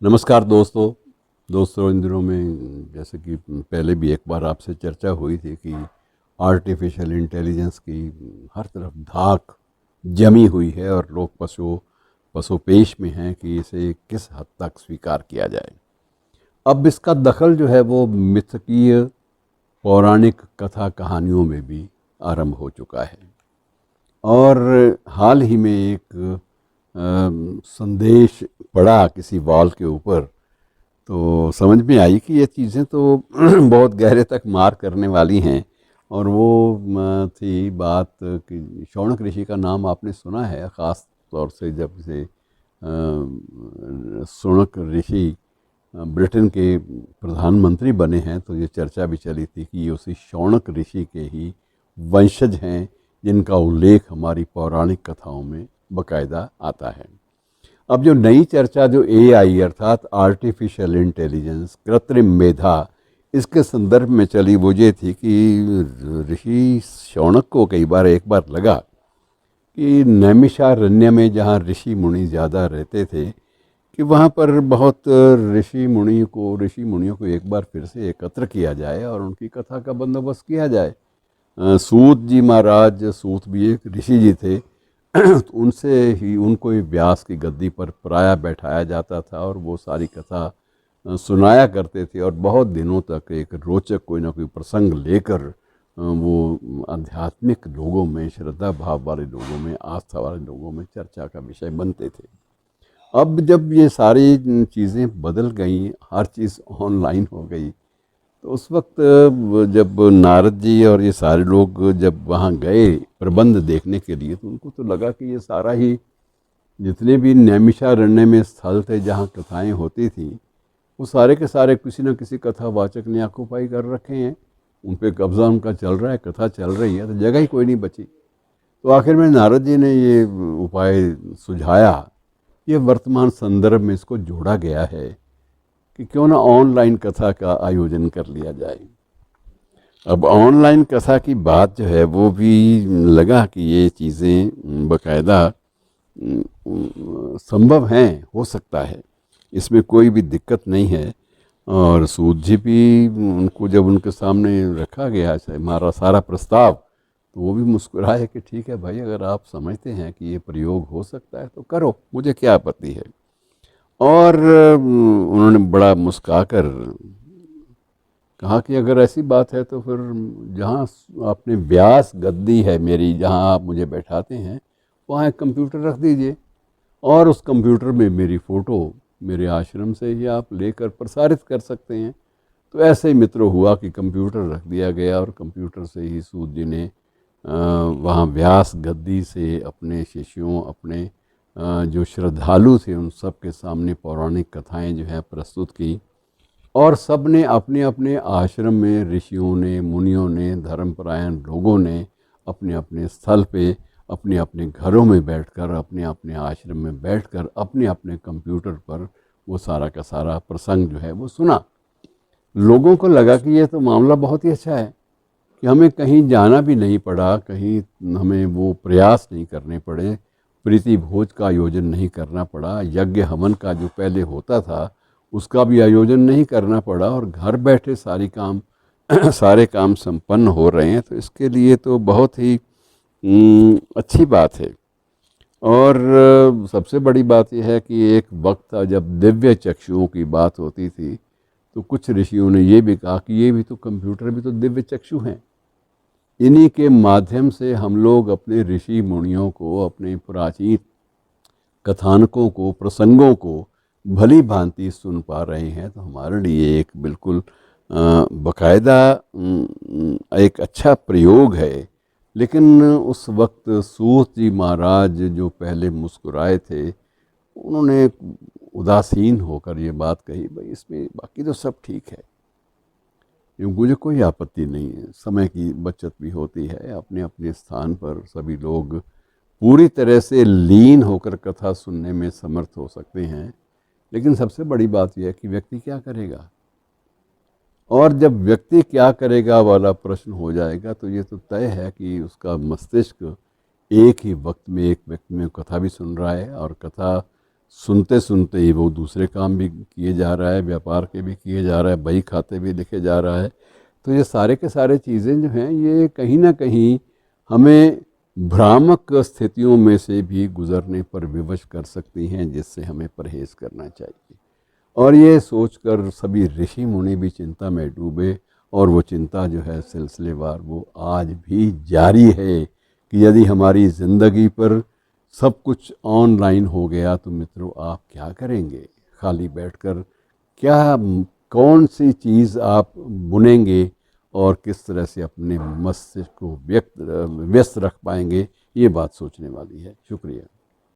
नमस्कार दोस्तों इन दिनों में जैसे कि पहले भी एक बार आपसे चर्चा हुई थी कि आर्टिफिशियल इंटेलिजेंस की हर तरफ धाक जमी हुई है और लोग पसोपेश में हैं कि इसे किस हद तक स्वीकार किया जाए। अब इसका दखल जो है वो मिथकीय पौराणिक कथा कहानियों में भी आरंभ हो चुका है। और हाल ही में एक संदेश पड़ा किसी वॉल के ऊपर, तो समझ में आई कि ये चीज़ें तो बहुत गहरे तक मार करने वाली हैं। और वो थी बात कि शौनक ऋषि का नाम आपने सुना है, ख़ास तौर से जब से शौनक ऋषि ब्रिटेन के प्रधानमंत्री बने हैं तो ये चर्चा भी चली थी कि ये उसी शौनक ऋषि के ही वंशज हैं जिनका उल्लेख हमारी पौराणिक कथाओं में बाकायदा आता है। अब जो नई चर्चा जो एआई अर्थात आर्टिफिशियल इंटेलिजेंस, कृत्रिम मेधा, इसके संदर्भ में चली वो ये थी कि ऋषि शौनक को कई बार एक बार लगा कि नैमिषारण्य में जहाँ ऋषि मुनि ज़्यादा रहते थे कि वहाँ पर बहुत ऋषि मुनियों को एक बार फिर से एकत्र किया जाए और उनकी कथा का बंदोबस्त किया जाए। सूत जी महाराज, सूत भी एक ऋषि जी थे, तो उनसे ही उनको ही व्यास की गद्दी पर प्रायः बैठाया जाता था और वो सारी कथा सुनाया करते थे और बहुत दिनों तक एक रोचक कोई ना कोई प्रसंग लेकर वो आध्यात्मिक लोगों में, श्रद्धा भाव वाले लोगों में, आस्था वाले लोगों में चर्चा का विषय बनते थे। अब जब ये सारी चीज़ें बदल गई, हर चीज़ ऑनलाइन हो गई, तो उस वक्त जब नारद जी और ये सारे लोग जब वहाँ गए प्रबंध देखने के लिए, तो उनको तो लगा कि ये सारा ही जितने भी नैमिषारण्य में स्थल थे जहाँ कथाएं होती थी, वो सारे के सारे किसी न किसी कथावाचक ने ऑक्युपाई कर रखे हैं। उन पे कब्जा उनका चल रहा है, कथा चल रही है, तो जगह ही कोई नहीं बची। तो आखिर में नारद जी ने ये उपाय सुझाया, ये वर्तमान संदर्भ में इसको जोड़ा गया है कि क्यों ना ऑनलाइन कथा का आयोजन कर लिया जाए। अब ऑनलाइन कथा की बात जो है वो भी लगा कि ये चीज़ें बाकायदा संभव हैं, हो सकता है, इसमें कोई भी दिक्कत नहीं है। और सूत जी भी उनको जब उनके सामने रखा गया हमारा सारा प्रस्ताव, तो वो भी मुस्कुराए कि ठीक है भाई, अगर आप समझते हैं कि ये प्रयोग हो सकता है तो करो, मुझे क्या आपत्ति है। और उन्होंने बड़ा मुस्कुराकर कहा कि अगर ऐसी बात है तो फिर जहाँ आपने व्यास गद्दी है मेरी, जहाँ आप मुझे बैठाते हैं, वहाँ एक कंप्यूटर रख दीजिए और उस कंप्यूटर में मेरी फ़ोटो मेरे आश्रम से ही आप लेकर प्रसारित कर सकते हैं। तो ऐसे ही मित्रों हुआ कि कंप्यूटर रख दिया गया और कंप्यूटर से ही सूत जी ने वहाँ व्यास गद्दी से अपने शिष्यों, अपने जो श्रद्धालु थे, उन सब के सामने पौराणिक कथाएं जो है प्रस्तुत की। और सब ने अपने अपने आश्रम में, ऋषियों ने, मुनियों ने, धर्मपरायण लोगों ने अपने अपने स्थल पे, अपने अपने घरों में बैठकर, अपने अपने आश्रम में बैठकर, अपने अपने कंप्यूटर पर वो सारा का सारा प्रसंग जो है वो सुना। लोगों को लगा कि ये तो मामला बहुत ही अच्छा है कि हमें कहीं जाना भी नहीं पड़ा, कहीं हमें वो प्रयास नहीं करने पड़े, प्रीति भोज का आयोजन नहीं करना पड़ा, यज्ञ हवन का जो पहले होता था उसका भी आयोजन नहीं करना पड़ा, और घर बैठे सारे काम संपन्न हो रहे हैं। तो इसके लिए तो बहुत ही अच्छी बात है। और सबसे बड़ी बात यह है कि एक वक्त था जब दिव्य चक्षुओं की बात होती थी, तो कुछ ऋषियों ने ये भी कहा कि ये भी तो कंप्यूटर भी तो दिव्य चक्षु हैं, इन्हीं के माध्यम से हम लोग अपने ऋषि मुनियों को, अपने प्राचीन कथानकों को, प्रसंगों को भली भांति सुन पा रहे हैं। तो हमारे लिए एक बिल्कुल बाकायदा एक अच्छा प्रयोग है। लेकिन उस वक्त सूत जी महाराज जो पहले मुस्कुराए थे, उन्होंने उदासीन होकर ये बात कही, भाई इसमें बाकी तो सब ठीक है, मुझे कोई आपत्ति नहीं है, समय की बचत भी होती है, अपने अपने स्थान पर सभी लोग पूरी तरह से लीन होकर कथा सुनने में समर्थ हो सकते हैं। लेकिन सबसे बड़ी बात यह है कि व्यक्ति क्या करेगा, और जब व्यक्ति क्या करेगा वाला प्रश्न हो जाएगा तो ये तो तय है कि उसका मस्तिष्क एक ही वक्त में एक व्यक्ति में कथा भी सुन रहा है और कथा सुनते सुनते ही वो दूसरे काम भी किए जा रहा है, व्यापार के भी किए जा रहा है, बही खाते भी लिखे जा रहा है। तो ये सारे के सारे चीज़ें जो हैं ये कहीं ना कहीं हमें भ्रामक स्थितियों में से भी गुजरने पर विवश कर सकती हैं, जिससे हमें परहेज़ करना चाहिए। और ये सोचकर सभी ऋषि मुनि भी चिंता में डूबे, और वो चिंता जो है सिलसिलेवार वो आज भी जारी है कि यदि हमारी ज़िंदगी पर सब कुछ ऑनलाइन हो गया तो मित्रों आप क्या करेंगे? खाली बैठकर क्या, कौन सी चीज़ आप बुनेंगे और किस तरह से अपने मस्तिष्क को व्यस्त रख पाएंगे? ये बात सोचने वाली है। शुक्रिया।